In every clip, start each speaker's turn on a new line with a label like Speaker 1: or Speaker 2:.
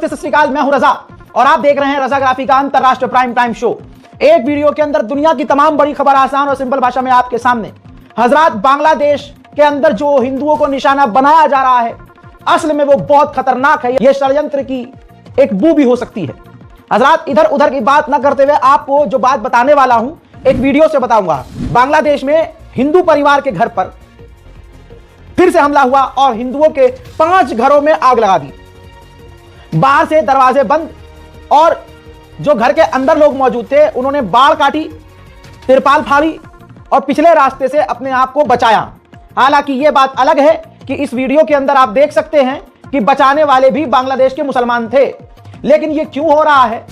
Speaker 1: नमस्ते, सत श्री अकाल। मैं हूं रजा और आप देख रहे हैं रजाग्राफी का अंतरराष्ट्रीय प्राइम टाइम शो। एक वीडियो के अंदर दुनिया की तमाम बड़ी खबर आसान और सिंपल भाषा में आपके सामने। हजरात, बांग्लादेश के अंदर जो हिंदुओं को निशाना बनाया जा रहा है, असल में वो बहुत खतरनाक है। यह षड्यंत्र की एक बू भी हो सकती है। हजरात, इधर उधर की बात ना करते हुए आपको जो बात बताने वाला हूं एक वीडियो से बताऊंगा। बांग्लादेश में हिंदू परिवार के घर पर फिर से हमला हुआ और हिंदुओं के 5 घरों में आग लगा दी। बाहर से दरवाजे बंद और जो घर के अंदर लोग मौजूद थे उन्होंने बाड़ काटी, तिरपाल फाड़ी और पिछले रास्ते से अपने आप को बचाया। हालांकि यह बात अलग है कि इस वीडियो के अंदर आप देख सकते हैं कि बचाने वाले भी बांग्लादेश के मुसलमान थे। लेकिन यह क्यों हो रहा है,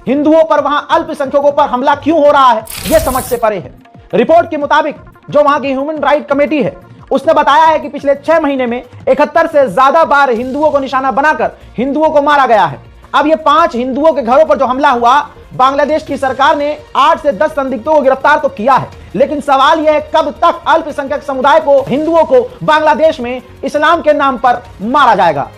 Speaker 1: हिंदुओं पर, वहां अल्पसंख्यकों पर हमला क्यों हो रहा है, यह समझ से परे है। रिपोर्ट के मुताबिक जो वहां की ह्यूमन राइट कमेटी है उसने बताया है कि पिछले 6 महीने में 71 से ज्यादा बार हिंदुओं को निशाना बनाकर हिंदुओं को मारा गया है। अब ये 5 हिंदुओं के घरों पर जो हमला हुआ, बांग्लादेश की सरकार ने 8 से 10 संदिग्धों को गिरफ्तार तो किया है, लेकिन सवाल यह है कब तक अल्पसंख्यक समुदाय को, हिंदुओं को बांग्लादेश में इस्लाम के नाम पर मारा जाएगा।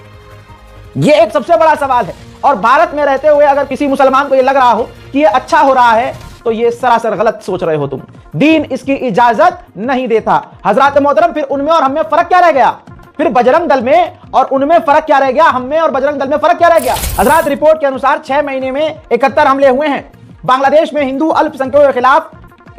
Speaker 1: यह एक सबसे बड़ा सवाल है। और भारत में रहते हुए अगर किसी मुसलमान को यह लग रहा हो कि यह अच्छा हो रहा है तो यह सरासर गलत सोच रहे हो तुम। दीन इसकी इजाजत नहीं देता। हजरत मोहतरम, फिर उनमें और हमें फर्क क्या रह गया? फिर बजरंग दल में और उनमें फर्क क्या रह गया? हमें और बजरंग दल में फर्क क्या रह गया? हजरत, रिपोर्ट के अनुसार 6 महीने में 71 हमले हुए हैं। बांग्लादेश में हिंदू अल्पसंख्यकों के खिलाफ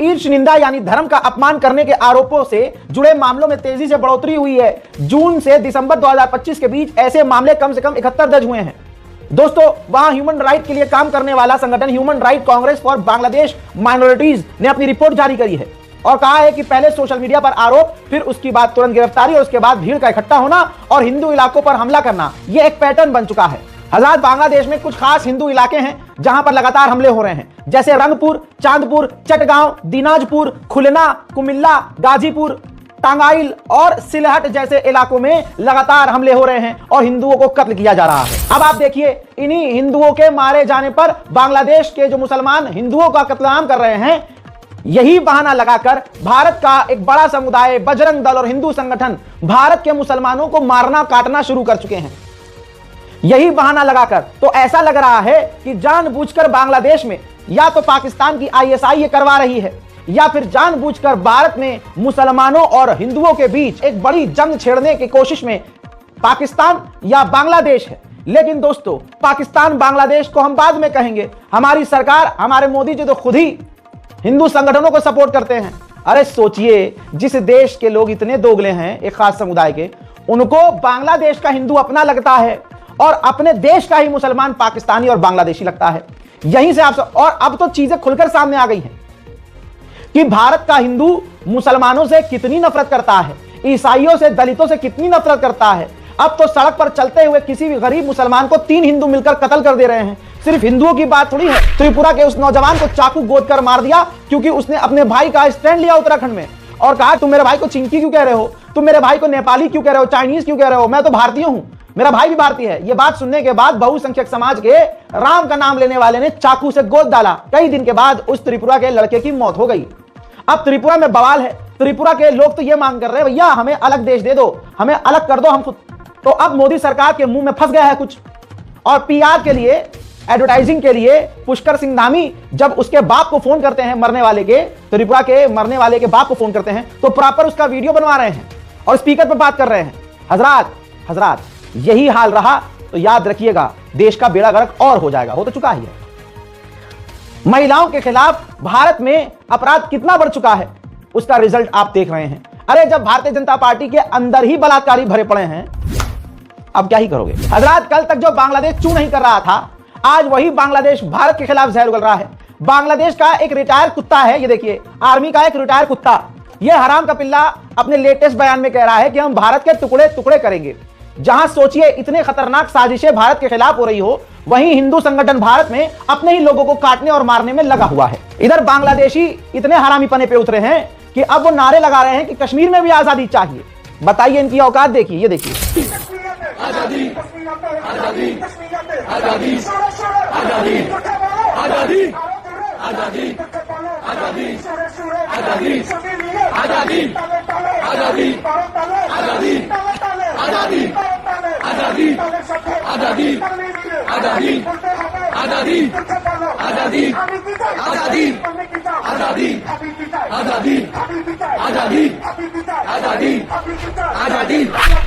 Speaker 1: ईर्ष निंदा यानी धर्म का अपमान करने के आरोपों से जुड़े मामलों में तेजी से बढ़ोतरी हुई है। जून से दिसंबर 2025 के बीच ऐसे मामले कम से कम 71 दर्ज हुए हैं। दोस्तों, वहां ह्यूमन राइट के लिए काम करने वाला संगठन human right Congress for Bangladesh minorities ने अपनी रिपोर्ट जारी करी है और कहा है कि पहले सोशल मीडिया पर आरोप, फिर उसके बाद तुरंत गिरफ्तारी और उसके बाद भीड़ का इकट्ठा होना और हिंदू इलाकों पर हमला करना, यह एक पैटर्न बन चुका है। हजरत, बांग्लादेश में कुछ खास हिंदू इलाके हैं जहां पर लगातार हमले हो रहे हैं, जैसे रंगपुर, चांदपुर, चटगांव, दिनाजपुर, खुलना, कुमिल्ला, गाजीपुर, टांगाइल और सिलहट जैसे इलाकों में लगातार हमले हो रहे हैं और हिंदुओं को कत्ल किया जा रहा है। अब आप देखिए, इन्हीं हिंदुओं के मारे जाने पर बांग्लादेश के जो मुसलमान हिंदुओं का कत्लेआम कर रहे हैं, यही बहाना लगाकर भारत का एक बड़ा समुदाय, बजरंग दल और हिंदू संगठन भारत के मुसलमानों को मारना काटना शुरू कर चुके हैं। यही बहाना लगाकर तो ऐसा लग रहा है कि जानबूझकर बांग्लादेश में या तो पाकिस्तान की आईएसआई ये करवा रही है या फिर जानबूझकर भारत में मुसलमानों और हिंदुओं के बीच एक बड़ी जंग छेड़ने की कोशिश में पाकिस्तान या बांग्लादेश है। लेकिन दोस्तों, पाकिस्तान बांग्लादेश को हम बाद में कहेंगे। हमारी सरकार, हमारे मोदी जी तो खुद ही हिंदू संगठनों को सपोर्ट करते हैं। अरे सोचिए, जिस देश के लोग इतने दोगले हैं, एक खास समुदाय के, उनको बांग्लादेश का हिंदू अपना लगता है और अपने देश का ही मुसलमान पाकिस्तानी और बांग्लादेशी लगता है। यहीं से आप और अब तो चीजें खुलकर सामने आ गई हैं कि भारत का हिंदू मुसलमानों से कितनी नफरत करता है, ईसाइयों से, दलितों से कितनी नफरत करता है। अब तो सड़क पर चलते हुए किसी भी गरीब मुसलमान को 3 हिंदू मिलकर कत्ल कर दे रहे हैं। सिर्फ हिंदुओं की बात थोड़ी है। त्रिपुरा के उस नौजवान को चाकू गोद कर मार दिया क्योंकि उसने अपने भाई का स्टैंड लिया उत्तराखंड में और कहा तुम मेरे भाई को चिंकी क्यों कह रहे हो, तुम मेरे भाई को नेपाली क्यों कह रहे हो, चाइनीज क्यों कह रहे हो, मैं तो भारतीय हूं, मेरा भाई भी भारतीय है। यह बात सुनने के बाद बहुसंख्यक समाज के राम का नाम लेने वाले ने चाकू से गोद डाला। कई दिन के बाद उस त्रिपुरा के लड़के की मौत हो गई। अब त्रिपुरा में बवाल है। त्रिपुरा के लोग तो ये मांग कर रहे हैं, भैया हमें अलग देश दे दो, हमें अलग कर दो हम खुद। तो अब मोदी सरकार के मुंह में फंस गया है कुछ। और पीआर के लिए, एडवर्टाइजिंग के लिए पुष्कर सिंह धामी जब उसके बाप को फोन करते हैं, मरने वाले के, त्रिपुरा के मरने वाले के बाप को फोन करते हैं, तो प्रॉपर उसका वीडियो बनवा रहे हैं और स्पीकर पर बात कर रहे हैं। हजरात, यही हाल रहा तो याद रखिएगा, देश का बेड़ा गर्क और हो जाएगा, हो तो चुका ही है। महिलाओं के खिलाफ भारत में अपराध कितना बढ़ चुका है, उसका रिजल्ट आप देख रहे हैं। अरे जब भारतीय जनता पार्टी के अंदर ही बलात्कारी भरे पड़े हैं, अब क्या ही करोगे। हजरात, कल तक जो बांग्लादेश चू नहीं कर रहा था, आज वही बांग्लादेश भारत के खिलाफ जहर उगल रहा है। बांग्लादेश का एक रिटायर्ड कुत्ता है, ये देखिए, आर्मी का एक रिटायर्ड कुत्ता, ये हराम का पिल्ला अपने लेटेस्ट बयान में कह रहा है कि हम भारत के टुकड़े टुकड़े करेंगे। जहां सोचिए इतने खतरनाक साजिशें भारत के खिलाफ हो रही हो, वहीं हिंदू संगठन भारत में अपने ही लोगों को काटने और मारने में लगा हुआ है। इधर बांग्लादेशी इतने हरामीपने पे उतरे हैं कि अब वो नारे लगा रहे हैं कि कश्मीर में भी आजादी चाहिए। बताइए इनकी औकात देखिए, ये देखिए। आजादी, आजादी, आजादी, आजादी, आजादी, आजादी, आजादी, आजादी, आजादी, आजादी, आजादी, आजादी, आजादी, आजादी,
Speaker 2: आजादी आजादी आजादी आजादी आजादी आजादी आजादी आजादी आजादी।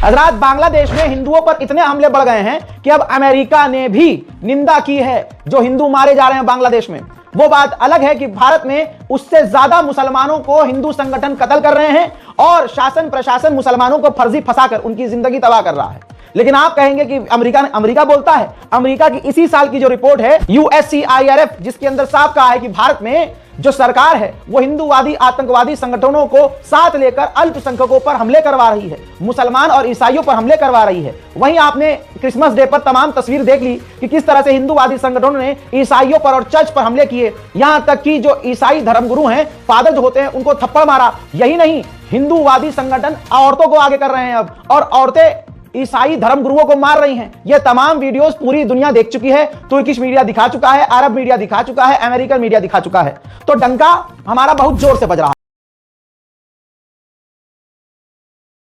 Speaker 1: हजरात, बांग्लादेश में हिंदुओं पर इतने हमले बढ़ गए हैं कि अब अमेरिका ने भी निंदा की है जो हिंदू मारे जा रहे हैं बांग्लादेश में। वो बात अलग है कि भारत में उससे ज्यादा मुसलमानों को हिंदू संगठन कत्ल कर रहे हैं और शासन प्रशासन मुसलमानों को फर्जी फंसाकर उनकी जिंदगी तबाह कर रहा है। लेकिन आप कहेंगे कि अमेरिका बोलता है। अमेरिका की इसी साल की जो रिपोर्ट है USCIRF, जिसके अंदर साफ कहा है कि भारत में जो सरकार है वो हिंदूवादी आतंकवादी संगठनों को साथ लेकर अल्पसंख्यकों पर हमले करवा रही है, मुसलमान और ईसाइयों पर हमले करवा रही है। वहीं आपने क्रिसमस डे पर तमाम तस्वीर देख ली कि किस तरह से हिंदूवादी संगठनों ने ईसाइयों पर और चर्च पर हमले किए। यहां तक कि जो ईसाई धर्मगुरु हैं, फादर जो होते हैं, उनको थप्पड़ मारा। यही नहीं, हिंदूवादी संगठन औरतों को आगे कर रहे हैं अब, और औरतें ईसाई धर्मगुरुओं को मार रही हैं। ये तमाम वीडियोस पूरी दुनिया देख चुकी है। तुर्किश मीडिया दिखा चुका है, अरब मीडिया दिखा चुका है, अमेरिकन मीडिया दिखा चुका है। तो डंका हमारा बहुत जोर से बज रहा है।